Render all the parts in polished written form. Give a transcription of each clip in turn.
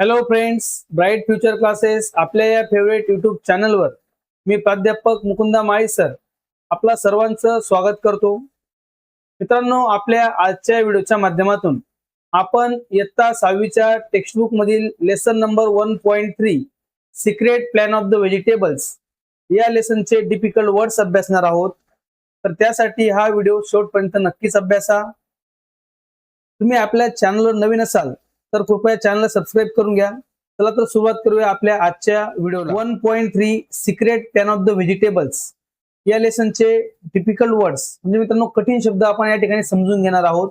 Hello friends, bright future classes आपल्या या favourite YouTube चॅनलवर मी प्राध्यापक मुकुंदा माळी सर आपला सर्वांचं स्वागत करतो. मित्रांनो, आपल्या आजच्या व्हिडिओच्या माध्यमातून आपण इयत्ता 6वीच्या टेक्स्टबुक मधील lesson number 1.3 secret plan of the vegetables या लेसनचे डिफिकल्ट वर्ड्स अभ्यासणार आहोत. तर त्यासाठी हा व्हिडिओ शेवटपर्यंत नक्कीच अभ्यासा. तुम्ही आपल्या चॅनलवर नवीन असाल तर कृपया चॅनलला सबस्क्राईब करून घ्या. चला तर सुरुवात करूया आपल्या आजच्या व्हिडिओला. 1.3 secret plan of the vegetables या लेसनचे टिपिकल वर्ड्स म्हणजे मित्रांनो कठीण शब्द आपण या ठिकाणी समजून घेणार आहोत.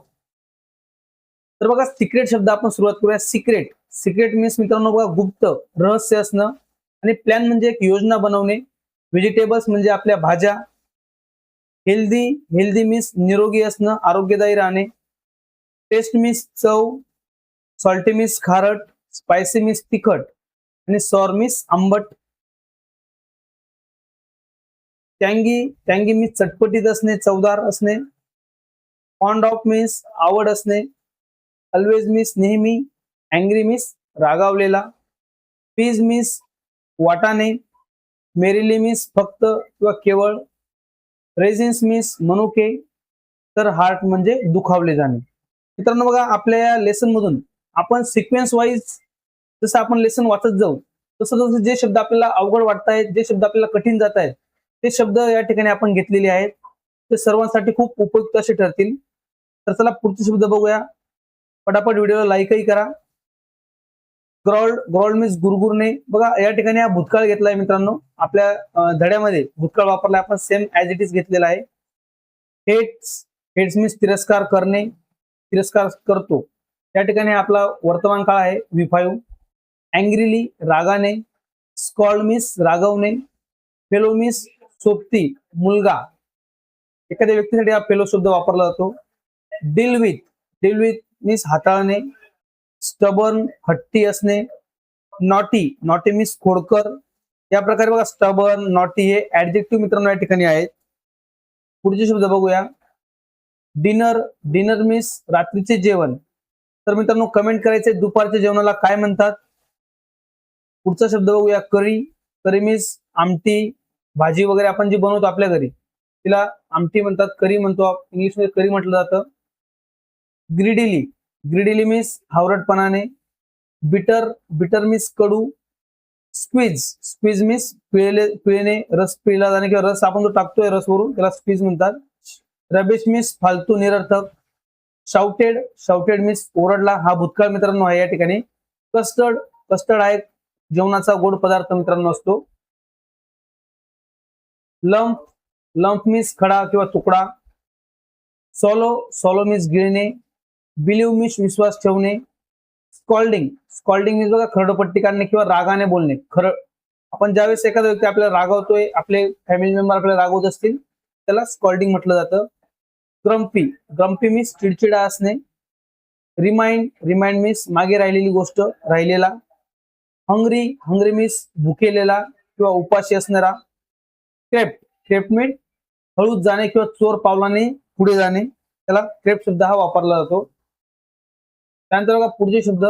तर बघा, सिक्रेट शब्द आपण सुरुवात करूया. सिक्रेट सिक्रेट मीन्स मित्रांनो बघा गुप्त, रहस्य असणं. आणि प्लॅन म्हणजे एक योजना बनवणे. व्हेजिटेबल्स म्हणजे आपल्या भाज्या. हेल्दी हेल्दी मीन्स निरोगी असणं, आरोग्यदायी राहणे. टेस्ट मीन्स चव. सॉल्टी मीन्स खारट. स्पायसी मीन्स तिखट. आणि सॉर मीन्स आंबट. टँगी टँगी मीन्स चटपटीत असणे, चवदार असणे. फॉन्ड ऑफ मीन्स आवड असणे. ऑलवेज मीन्स नेहमी. अँग्री मीन्स रागावलेला. पीज मीन्स वाटाणे. मेरिली मीन्स फक्त किंवा केवळ. रेझिन्स मीन्स मनुके. तर हार्ट म्हणजे दुखावले जाणे. मित्रांनो बघा, आपल्या या लेसन मधून आपण सिक्वेन्स वाईज जसं आपण लेसन वाचत जाऊ तसं तसं जे शब्द आपल्याला अवघड वाटत आहेत, जे शब्द आपल्याला कठीण जात आहेत, ते शब्द या ठिकाणी आपण घेतलेले आहेत. ते सर्वांसाठी खूप उपयुक्त असे ठरतील. तर चला पुढचे शब्द बघूया. पटापट व्हिडिओला लाईकही करा. ग्रॉल्ड ग्रॉल्ड मीन्स गुरगुरणे. बघा, या ठिकाणी हा भूतकाळ घेतलाय मित्रांनो. आपल्या धड्यामध्ये भूतकाळ वापरला आपण, सेम ॲज इट इज घेतलेला आहे. हेट्स हेट्स मीन्स तिरस्कार करणे, तिरस्कार करतो. या ठिकाणी आपला वर्तमान काळ आहे V5. अँग्रीली रागाने. स्कॉल्ड मीन्स रागवणे. फेलो मीन्स सोबती, मुलगा. एखाद्या व्यक्तीसाठी हा फेलो शब्द वापरला जातो. डील विथ मीन्स हाताळणे. स्टबर्न हट्टी असणे. नॉटी नॉटी मीन्स खोडकर. या प्रकारे बघा, स्टबर्न, नॉटी हे ऍडजेक्टिव्ह मित्रांनो या ठिकाणी आहेत. पुढचे शब्द बघूया. डिनर डिनर मीन्स रात्रीचे जेवण. तर मित्रांनो कमेंट करायचे दुपारच्या जेवणाला काय म्हणतात. पुढचा शब्द बघूया. करी करी मीन्स आमटी, भाजी वगैरे आपण जी बनवतो आपल्या घरी तिला आमटी म्हणतात, करी म्हणतो. इंग्लिशमध्ये करी म्हटलं जातं. ग्रिडिली ग्रिडिली मीन्स हावरटपणाने. बिटर बिटर मीन्स कडू. स्क्वीज स्क्वीज मीन्स पिळणे, रस पिळला जाणे किंवा रस आपण जो टाकतोय रसवरून त्याला स्क्वीज म्हणतात. रबेश मीन्स फालतू, निरर्थक. शाउटेड शाउटेड मीन्स ओरडला. हा भूतकाळ मित्रांनो आहे या ठिकाणी. कस्टर्ड कस्टर्ड आहे जेवणाचा गोड पदार्थ मित्रांनो असतो. लंप लंप मीन्स खडा किंवा तुकडा. सॉलो सॉलो मीन्स गिळणे. बिलीव्ह मीन्स विश्वास ठेवणे. स्कॉल्डिंग स्कॉल्डिंग मीन्स बघा खरडपट्टी काढणे किंवा रागाने बोलणे. आपण ज्यावेळेस एखादा व्यक्ती आपल्याला रागवतोय, आपले फॅमिली मेंबर आपल्याला रागवत असतील, त्याला स्कॉल्डिंग म्हटलं जातं. ग्रम्पी ग्रम्पी मीन्स चिडचिडा असणे. रिमाइंड रिमाइंड मीन्स मागे राहिलेली गोष्ट, राहिलेला. हंग्री हंग्री मीन्स भुकेलेला किंवा उपाशी असणारा. क्रेप्ट क्रेप्ट मीन्स हळूच जाणे किंवा चोर पावलाने पुढे जाणे. त्याला क्रेप्ट शब्द हा वापरला जातो. त्यानंतर बघा पुढचे शब्द.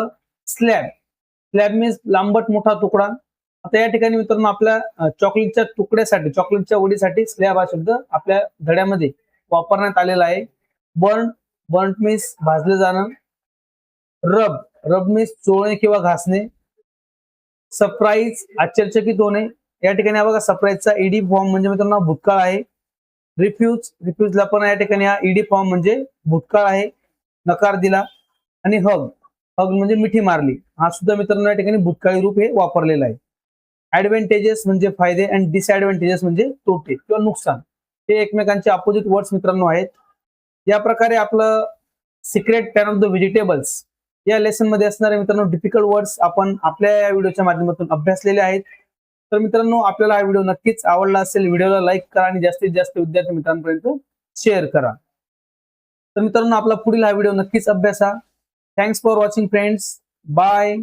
स्लॅब स्लॅब मीन्स लांबट मोठा तुकडा. आता या ठिकाणी मित्रांनो आपल्या चॉकलेटच्या तुकड्यासाठी, चॉकलेटच्या वडीसाठी स्लॅब हा शब्द आपल्या धड्यामध्ये वापरण्यात आलेला आहे. बर्न बर्न मीन्स भाजले जाणं. रब रब मीन्स चोळणे किंवा घासणे. सरप्राईज आश्चर्यचकित होणे. या ठिकाणी बघा सरप्राईजचा ईडी फॉर्म म्हणजे मित्रांनो भूतकाळ आहे. रिफ्यूज रिफ्यूजला पण या ठिकाणी हा ईडी फॉर्म म्हणजे भूतकाळ आहे, नकार दिला. आणि हग हग म्हणजे मिठी मारली. हा सुद्धा मित्रांनो या ठिकाणी भूतकाळी रूप हे वापरलेलं आहे. ऍडव्हान्टेजेस म्हणजे फायदे आणि डिसएडव्हान्टेजेस म्हणजे तोटे किंवा नुकसान. हे एकमेकांचे अपोजिट वर्ड्स मित्रांनो आहेत. या प्रकारे आपलं secret plan of the vegetables या लेसन मध्ये असणारे मित्रांनो डिफिकल्ट वर्ड्स आपण आपल्या या व्हिडिओच्या माध्यमातून अभ्यासलेले आहेत. तर मित्रांनो आपल्याला हा व्हिडिओ नक्कीच आवडला असेल. व्हिडिओला लाईक करा आणि जास्तीत जास्त विद्यार्थी मित्रांपर्यंत शेअर करा. तर मित्रांनो आपला पुढील हा व्हिडिओ नक्कीच अभ्यासा. Thanks for watching friends. Bye.